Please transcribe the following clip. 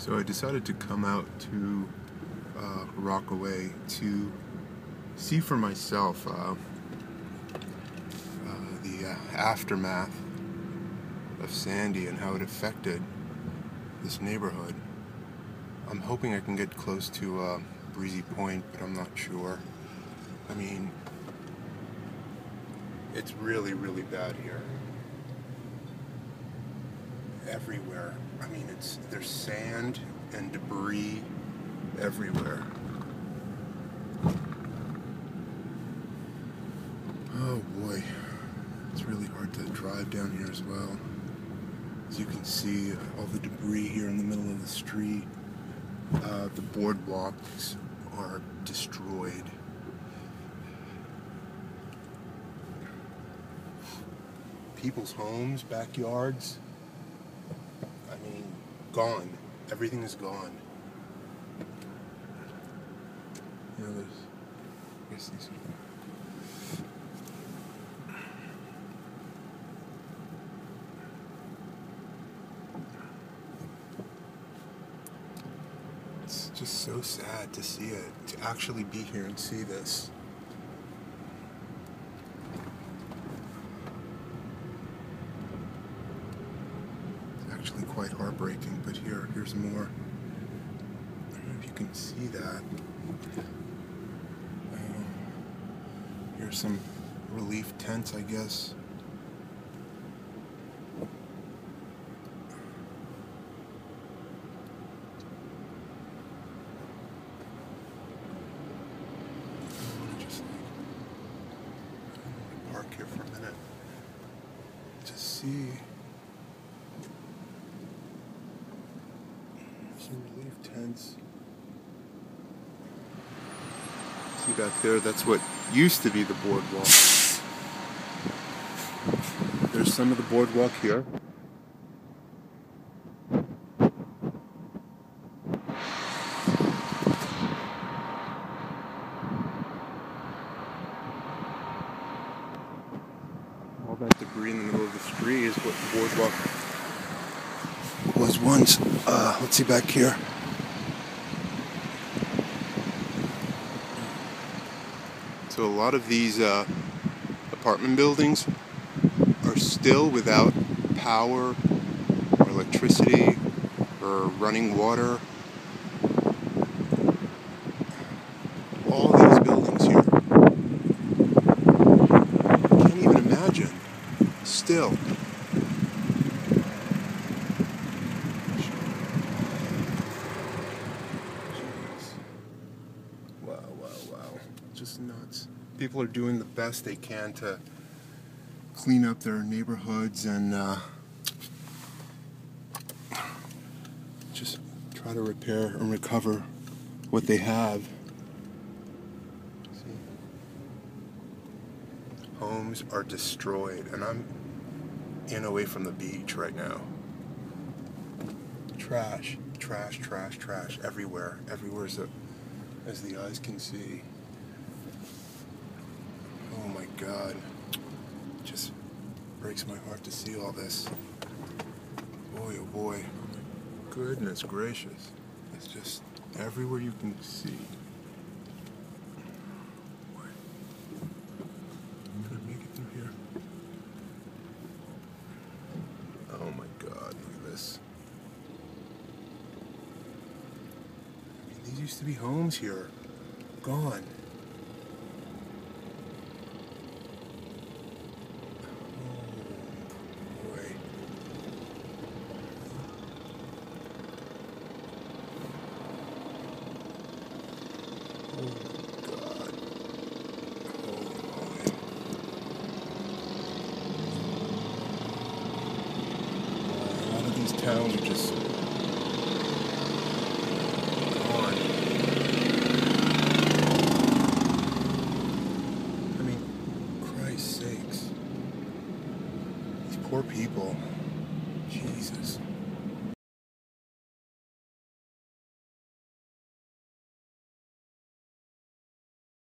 So I decided to come out to Rockaway to see for myself the aftermath of Sandy and how it affected this neighborhood. I'm hoping I can get close to Breezy Point, but I'm not sure. I mean, it's really, really bad here. Everywhere. I mean, there's sand and debris everywhere. Oh boy, it's really hard to drive down here as well. As you can see, all the debris here in the middle of the street. The boardwalks are destroyed. People's homes, backyards, I mean, gone. Everything is gone. You know, I guess these It's just so sad to see it, to actually be here and see this. Actually quite heartbreaking, but here's more. I don't know if you can see that. Here's some relief tents, I guess. I want to just park here for a minute to see. Some relief tents. See back there, that's what used to be the boardwalk. There's some of the boardwalk here. All that debris in the middle of the street is what the boardwalk was once. Let's see back here. So a lot of these apartment buildings are still without power or electricity or running water. All these buildings here. I can't even imagine. Still. Wow. Just nuts. People are doing the best they can to clean up their neighborhoods and just try to repair and recover what they have. See? Homes are destroyed, and I'm away from the beach right now. Trash everywhere. Everywhere as the eyes can see. Oh my God. It just breaks my heart to see all this. Boy, oh boy. Oh my goodness gracious. It's just everywhere you can see. Can I make it through here? Oh my God, look at this. These used to be homes here. Gone. Oh boy. Oh God. Oh boy. A lot of these towns are just sakes. These poor people. Jesus.